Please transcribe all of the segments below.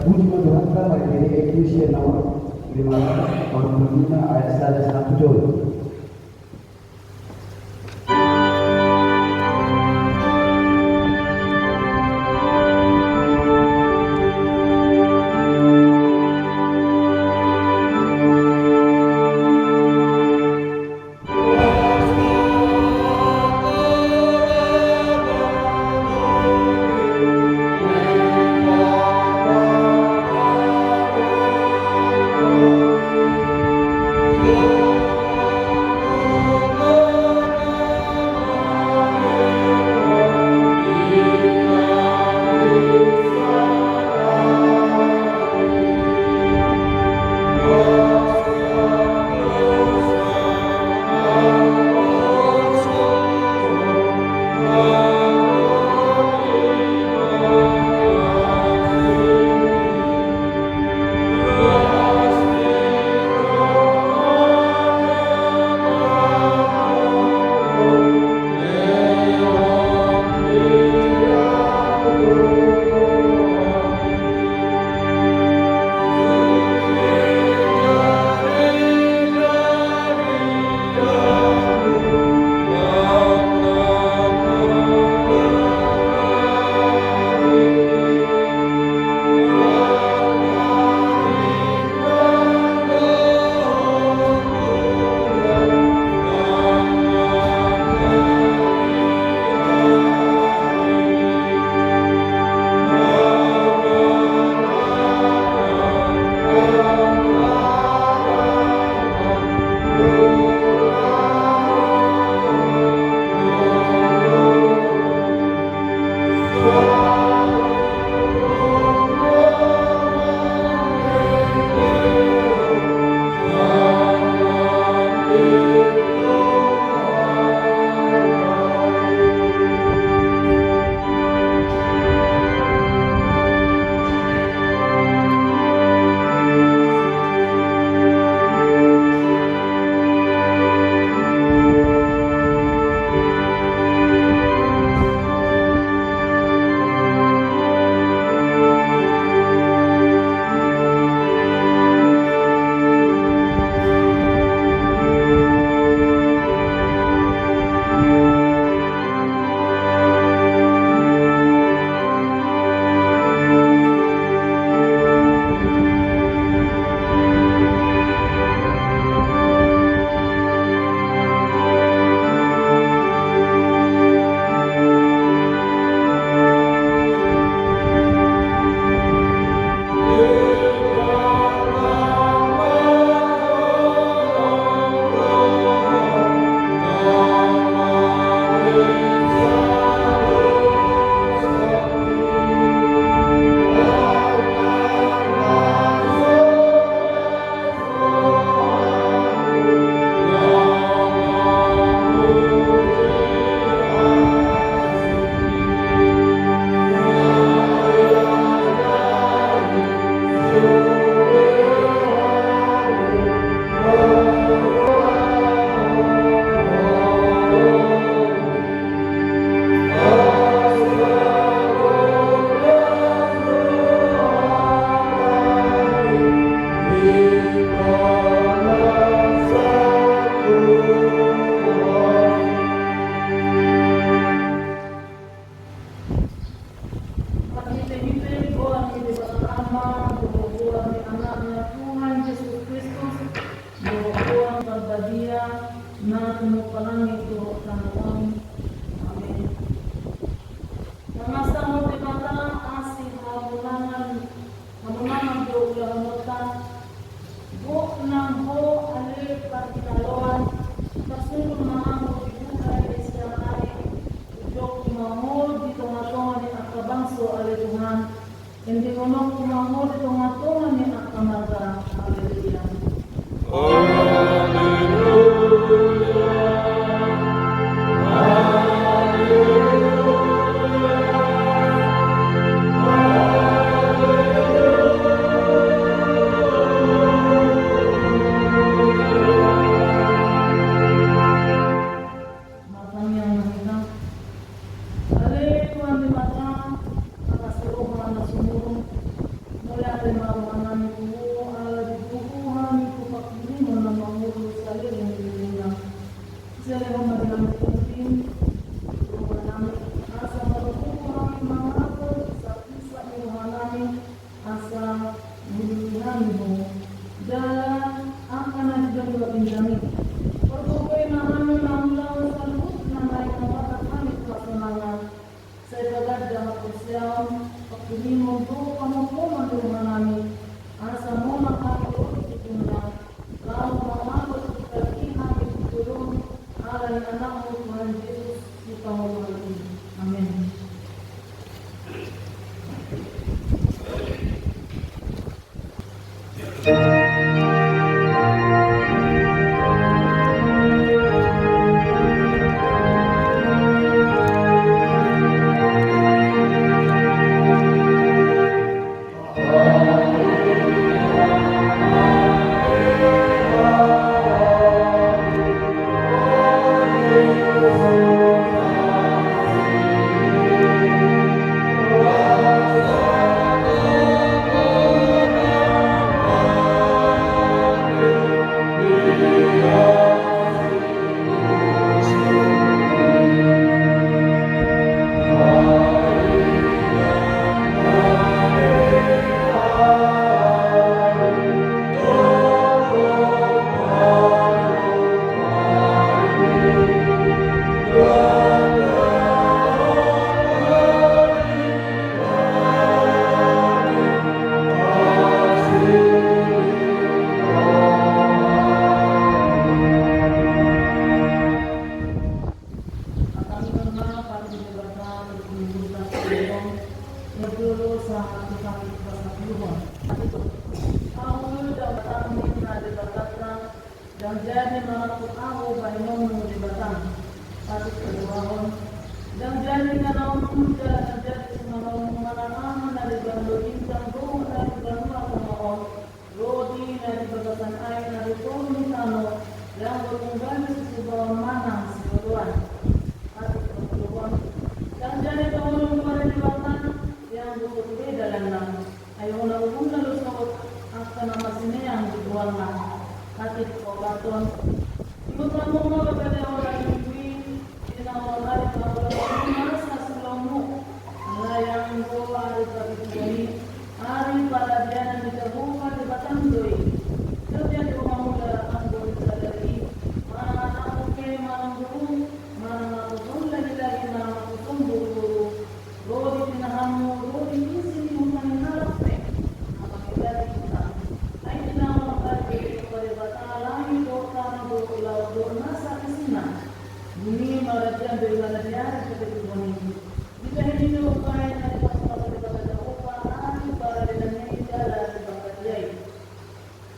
Kabudi Madhuraka dari Eklesia Nawar 5 tahun 5 ayat 1 Hindi ko nang kumamot itong atungan ni Akamaga. Hallelujah. Mula Dan jadi malapun aku bangun di batang satu keluaran. Dan jadi kalau muda jadi semalam mana dari bandu bintang rumah dari bandu aku mau rodi dari batasan air dari turun tano yang berkembang di sebuah mana sebuah satu keluaran. Dan jadi tahun kemarin di batang yang berbeda dalam ayo lalu lalu sebut akan nama sini yang dibuang hati kobaton ibu tamu mau kepada orang ibu di nama hari kalau masa sebelummu melayang doa hari pagi ini hari pada dia dan diterbuka di batang doi setiap di rumah muda anggur sadari mana aku ke mana guru mana aku pun lagi mana aku pun buru-buru rodi pinahamu rodi isi bukan harap apa kita kita ay tinawag kay paribatala ito karena do nasa kesina bumi maradian dari maradian seperti bumi jika ini do kaya na pas pada upa ari para dengan ini jalan di bagay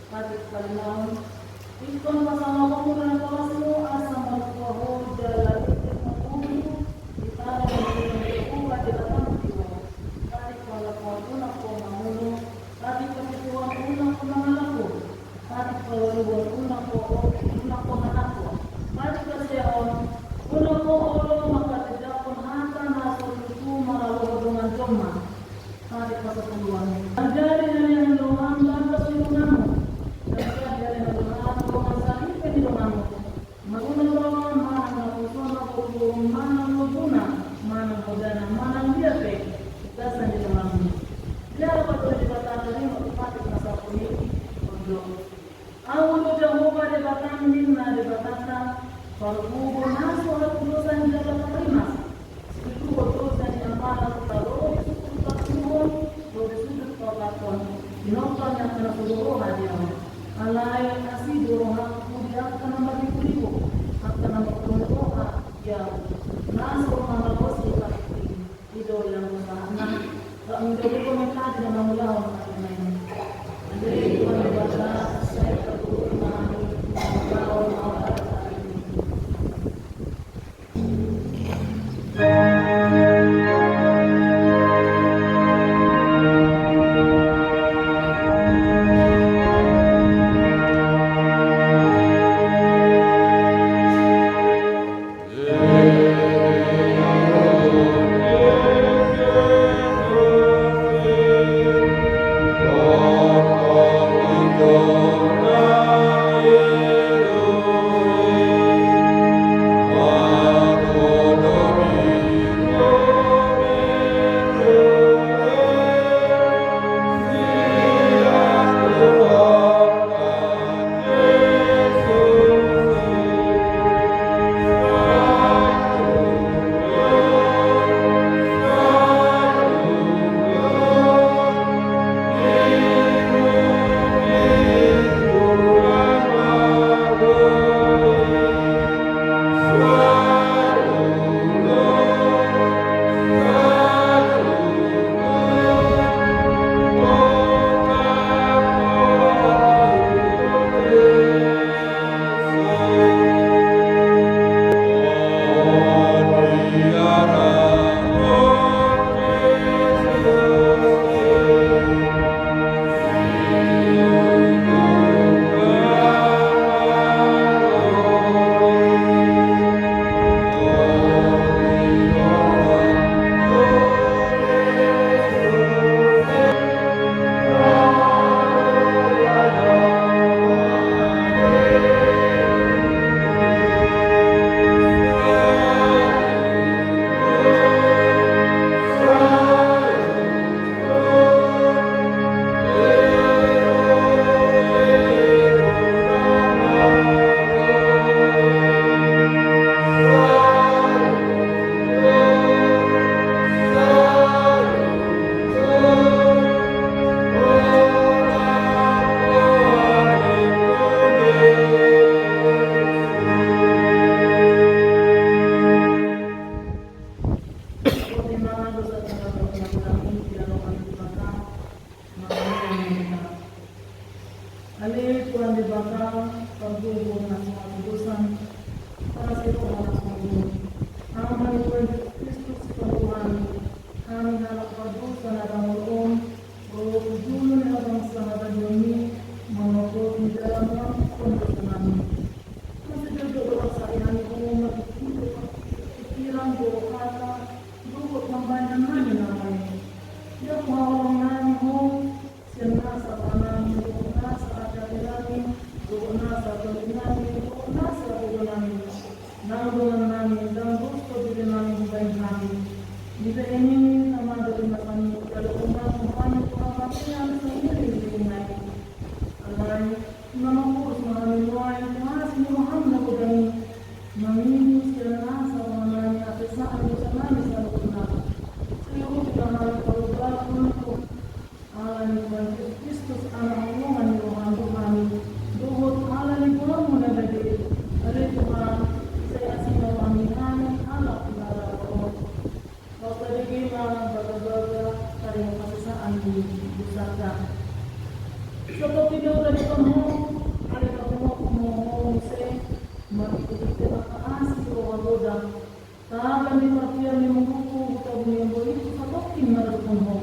mati kalinaon ikon pasama ko muna ng kawasu asa magkuho jalan itik mapuno itara ng upa di batang tiwa kahit wala ko ako mamuno kahit kapituan unang kumangalako kahit kawaluan unang ko manako kahit kasyaon unang ko olo makatidakon hata na solusu malaluhudungan joma kahit kasatuluan ang jari na niyang luhan lantas ilungan mo ang jari na luhan luhan sa ipin ilungan mo magunang rawan manang napuson na pulong manang lubuna manang kodana manang diape dasan ilungan mo Kaya patuloy di batang rin ipatik na sa puniti untuk ang ulo Jehovah di batang din na di batang pagbubo na sulat utusan jalan primas itu utusan yang mana taruh di sudut suhon di sudut pakaton dinonton yang kena seluruh hadiah alai kasih dorong aku dia akan membagi kuliku akan memperdoa ya naso mana bos kita itu yang bersama menjadi komentar dan mengulang jadi Tuhan berkata saya perlu memahami kalau mau ada ini Ali Tuhan di belakang paggubo na sa katubusan para sa ito ang asumbo. Ang Panginoon Kristus sa Tuhan, kami halak pagdusa na ramulong, o tujulo na abang sa matagyomi, mga po ni dalam ang kondo sa namin. Kasi doon sa iyan ko, magkikirang doon kata, doon ng bayan namin naman. Yung hawang namin ko, siya nasa panang, doon nasa akyati namin, doon nasa tuloy namin, doon nasa ulo namin. Nangulungan namin, dan gusto din namin bukayin namin. Dito ini sama dari makan kalau umat umat yang sendiri naik. Alai nama kurus mahal luai mas Muhammad nakudani mami selana sama nani apesa anu sama misal kuna. Seluruh kita harus berubah untuk Allah Tuhan Kristus anak Allah Tuhan Tuhan. Dohot Allah Tuhan menabadi. Allah Tuhan saya asing kami Allah Tuhan. Waktu bagaimana baga-baga karya kasesaan di Busaka. Seperti dia udah ketemu, ada ketemu saya mengikuti asli orang bodoh. Tangan di partian yang membuku atau yang boleh seperti mana ketemu.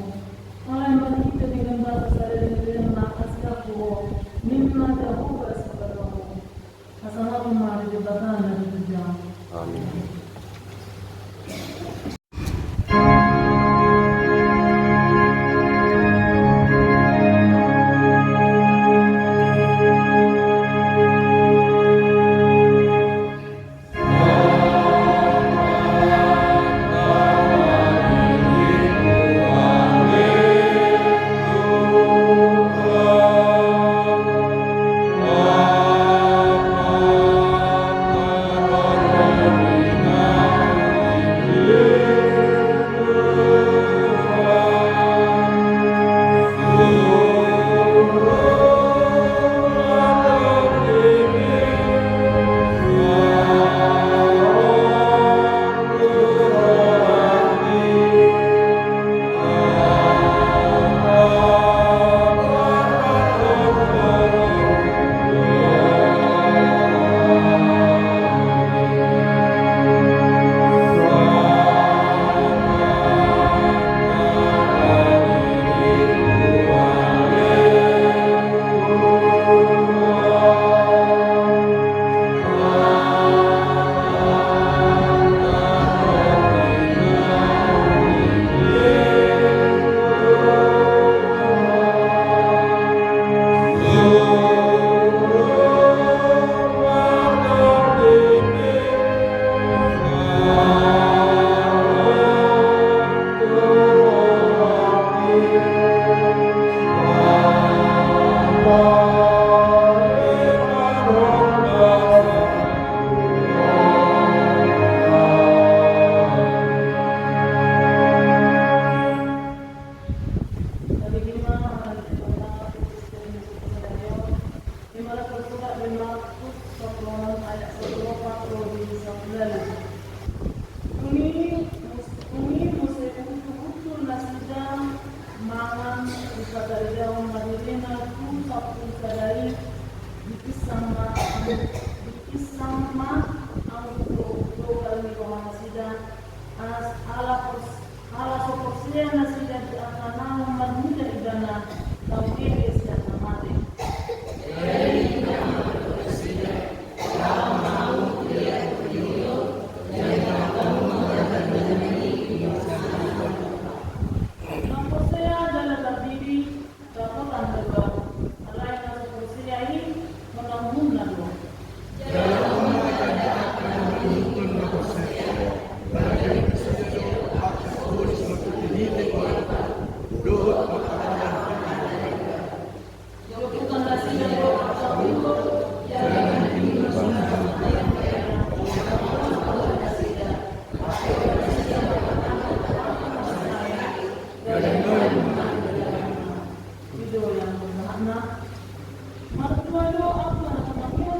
Malah yang kita dengan bahasa saya dengan asli aku, mimma terbuka seperti kamu. Asal kemarin jabatan dan berjam. Amin. Martuano apa namanya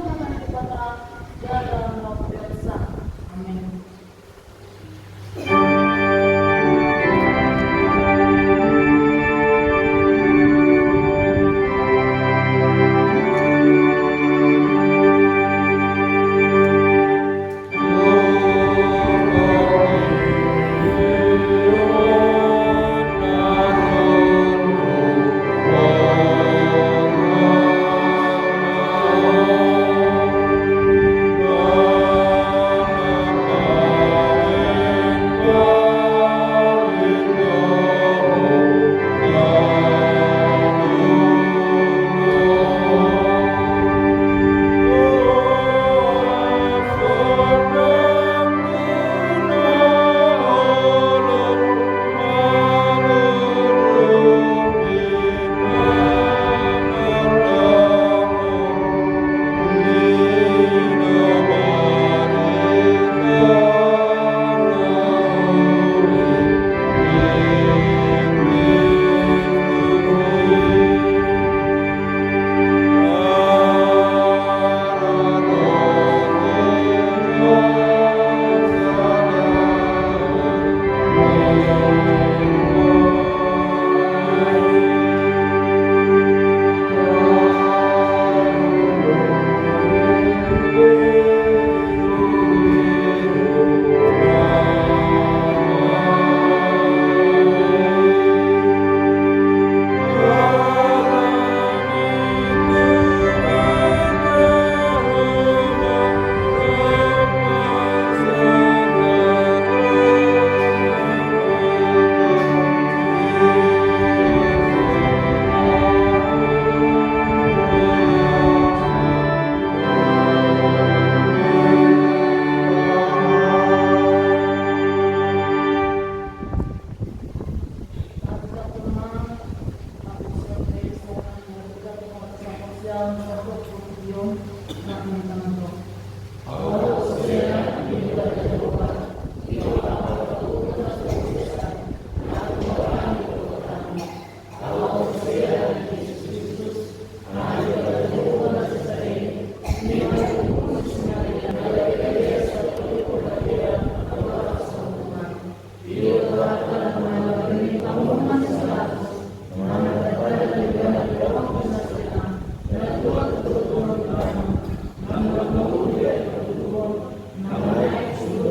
untuk yung namin tanto.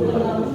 Nama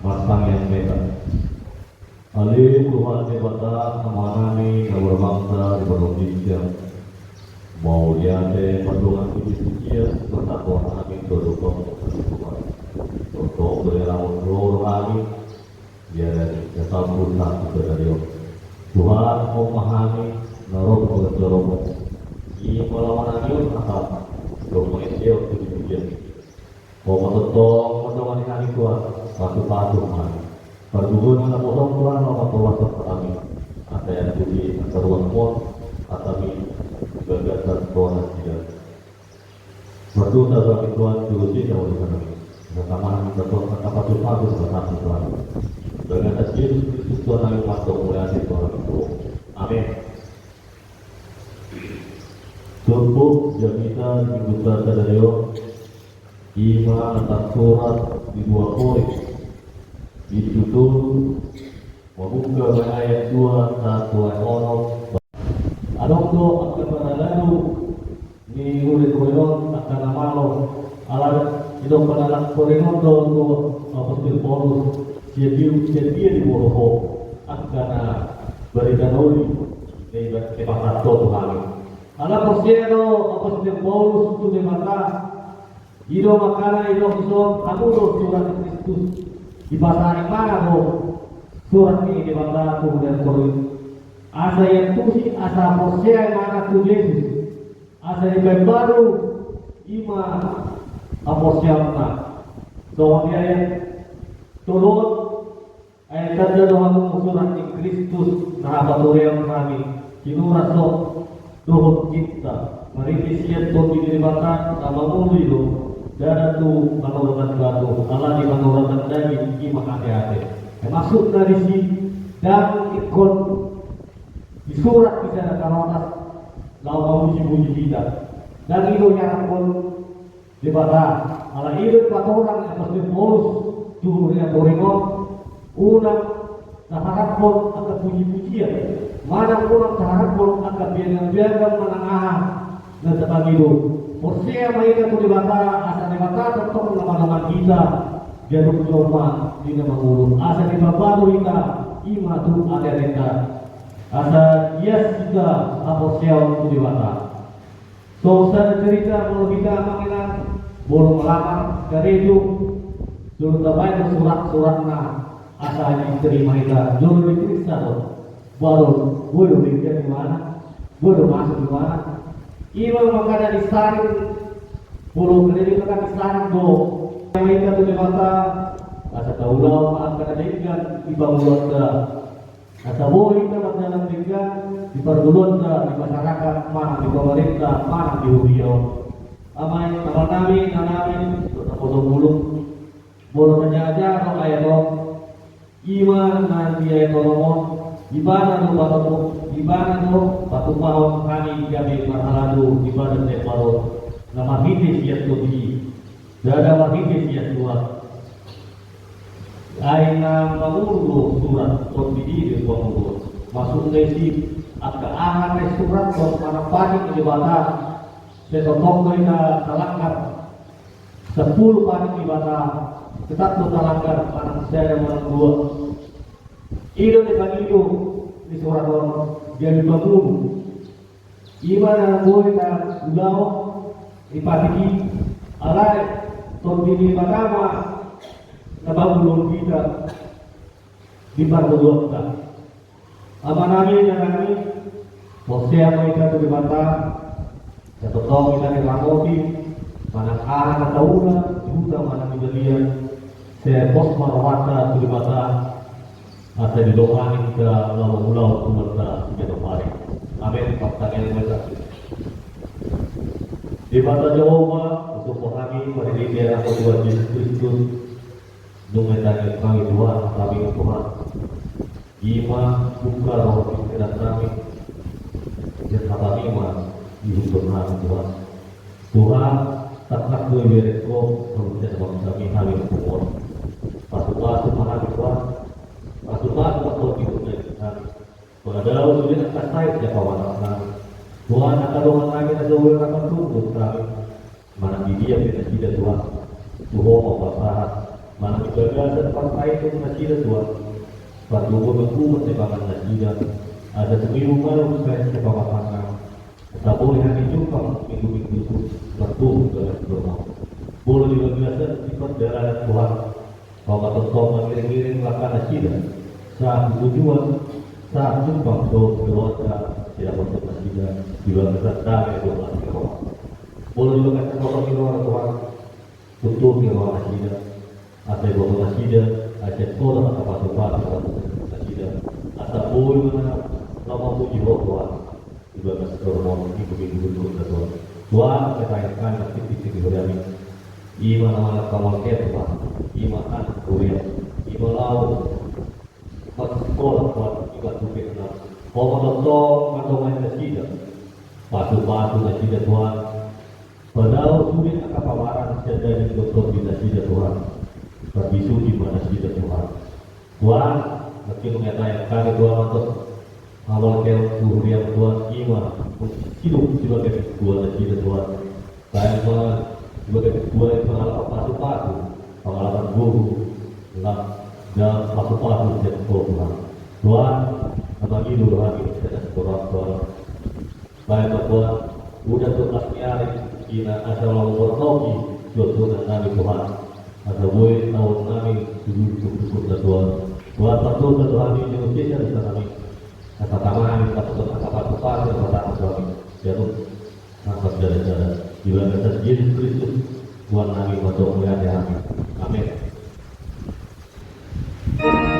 Masang yang beda. Ali Tuhan debata amanani nawar bangsa di Indonesia. Mau lihat perjuangan Indonesia persatuan kami terdukung Tuhan. Untuk berlawan seluruh kami dia tetap berusaha dari Tuhan memahami naruh berjorong. Ini pelawanan itu asal Indonesia untuk Indonesia. Mau menentang perjuangan kami Tuhan satu-satu kami. Perjuangan mana potong Tuhan apa tolak kami. Ada yang puji seruan pun atau gagasan Tuhan tidak. Berdoa bagi Tuhan diuji jauh di sana. Bersama kita Tuhan kata satu bersatu Tuhan. Dengan atas Yesus Kristus Tuhan yang masuk mulai Tuhan itu. Amin. Tutup jamita dibuka sadario. Ima atas surat di 2 Korintus. Ditutur membuka ayat 2 1 ayat Adong do akan manalalu ni ulit koyon akan namalo alam idong panalang korenon do apostol Paulus dia di boroho akan berikanoli ni kepasato Tuhan alam posero apostol Paulus tu de mata ido makana ido iso kamu do surat Kristus di bahasa mana do surat ini di mata kemudian Korintus asa yang tusi asa posea mana tu Yesus asa yang baru ima aposya mana so dia yang tolong ayat kerja doa surat di Kristus nah baru yang kami kinu raso doa kita mari siap tu di batan sama mulu itu dan tu manurakan batu Allah di manurakan daging ima hati-hati masuk dari si dan ikut di surat bisa ada atas lawan puji-puji kita dan itu yang pun dibata ala itu 4 orang yang pasti Paulus dulu yang Toringon unang naharap pun akan puji-pujian mana pun naharap pun akan biang-biang menangahan dan sebagainya itu Hosea mereka itu dibata asal dibata tetap nama-nama kita dia tu coba di nama mulut asal dibata kita ima tu ada kita asa yes juga Hosea itu dibata so usah cerita kalau kita mengenal boleh melamar dari itu dulu terbaik surat-suratnya asal diterima kita dulu diperiksa baru boleh lihat di mana boleh masuk di mana Iman makanya disaring bulu keliling akan disaring do mereka tu di mata asa taulau akan ada di bangunan asa boleh kita berjalan tinggal di perguluan di masyarakat mana di pemerintah mana di Uriau amai nama nami potong bulu bulu saja atau ayat do iman nanti ayat do Ibana do batu mahon kami gabi marhaladu ibada teparo nama hiti siat tobi dada mahiti siat surat aina mamuru surat tobi di pamuru masuk nesi akka ahane surat to mana pani ibadah setotong kita talanggar 10 pani ibadah tetap to talanggar mana saya menang 2 Ido di bagido di surat Allah dia dibangun. Iman boleh tak ulau ipatiki alai tordini pertama nabangun kita di perguluan kita. Amanami dan kami Hosea mereka tu di mata jatuh tong kita di ramoti mana arah katauna juta mana kejadian saya pos marwata tu di mata asa didoakan kita ulau pemerintah sejak hari. Amin. Pertanyaan mereka. Di mata Jehovah untuk memahami pada diri dan Tuhan Yesus Kristus mengenai kami Tuhan kami Tuhan. Ima buka roh pikiran kami dan kata ima hidup kami Tuhan. Tuhan tak boleh beresiko kemudian kami kami Tuhan. Patu-patu memahami Tuhan. Patu-patu atau hidupnya kami. Padahal sudah tak saya siapa wanita. Tuhan akan doa kami dan doa akan tunggu kami. mana di dia kita tidak Tuhan, Tuhan apa mana di bagasan partai itu tidak Tuhan, pada hukum sepanjang tidak ada seminggu malam saya sepanjang tak boleh hanya jumpa minggu-minggu itu bertumbuh dalam rumah. Boleh juga biasa sifat darah Tuhan. Kalau tentu mengiring-iring lakukan tidak saat tujuan saat jumpa keluarga tidak untuk tidak juga besar damai Tuhan. Boleh juga kata kalau keluar Tuhan tutup keluar tidak ada bawa tidak ada sekolah atau pasukan tidak atau boleh mana lama puji Tuhan juga masih terlalu begitu Tuhan. Tuhan kekayaan aktivitas berani iman anak kawan Tuhan, iman anak Korea, iman laut, sekolah buat ibadah Tuhan. Kalau atau main tidak, patu tidak Tuhan. Padahal sulit akan pawaran jadi dokter tidak Tuhan. Berbisu di mana tidak Tuhan. Tuhan, meski mengatakan kami Tuhan untuk awal yang Tuhan iman hidup sebagai Tuhan tidak Tuhan. Saya sebagai Tuhan pengalaman patu pengalaman guru dan patu setiap Tuhan. Tuhan, bagi dulu lagi kita Tuhan. Baik Tuhan, udah tuntas nyari ina asal lalu bertoki Tuhan Nabi Tuhan. Ada boleh tahun Nabi sujud Tuhan. Tuhan betul Tuhan ini Indonesia di sana kami. Kata kami kata Tuhan yang berkata suami. Jatuh angkat dada di dalam Yesus Kristus Tuhan Nabi untuk melihat kami. Amin. Oh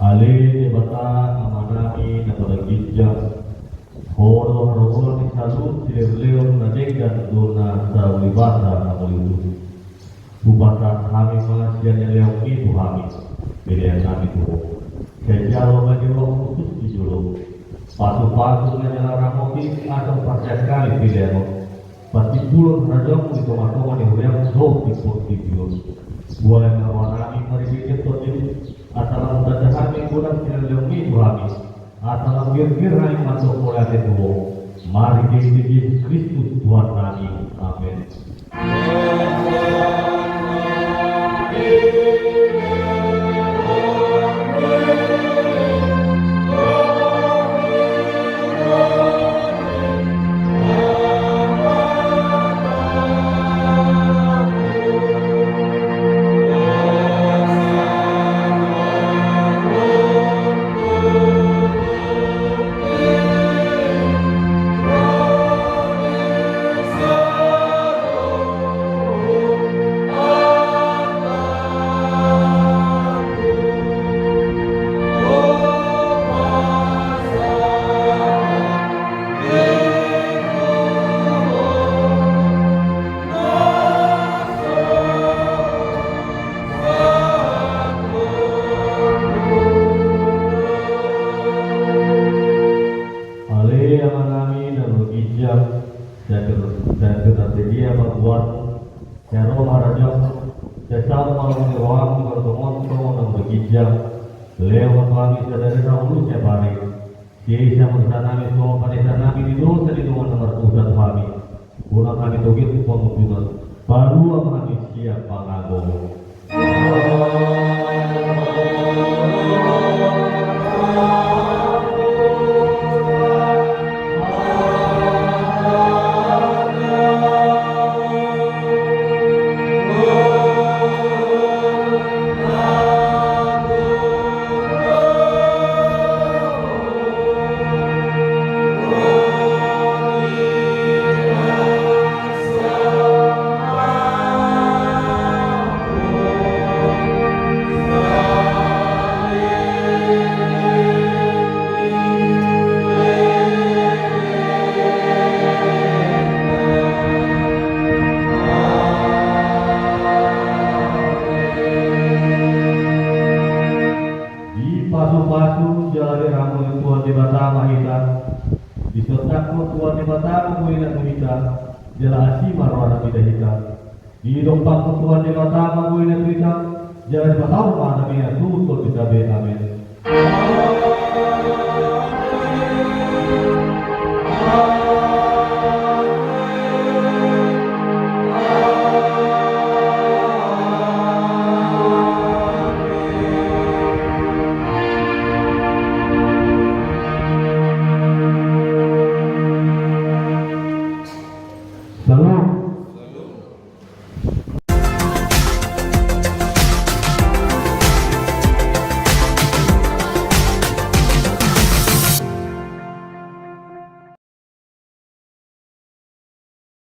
Ali bata amanami na palagidya horo harogol ni salut sileo na degdan dona sa ulibata na malilu bubata kami mas yan yang itu kami pilihan kami tuh kejalo bagi orang khusus di julu patu-patu ngajala ramoti atau pasca sekali pilihan pasti pulau rajong itu matoma ni huyang sok di bios boleh ngawanami mari dikit jadi asalam dadahami kurang silelungi buhami asalam gir-gir hai masuk mulai itu mari Yesus Kristus Tuhan kami amin. Lewat kami sadari dahulu setiap hari. Yesus bersama semua pada kami di dosa di rumah nomor pusat kami. Guna kami togit penguburan. Baru kami siap pangagong. Pasu-pasu jalari ramu Tuhan di batama kita disotakmu Tuhan di batama muina kita jala asima rohana kita kita di dompakmu Tuhan di batama muina kita jala di batama mana mina tutul kita be amin.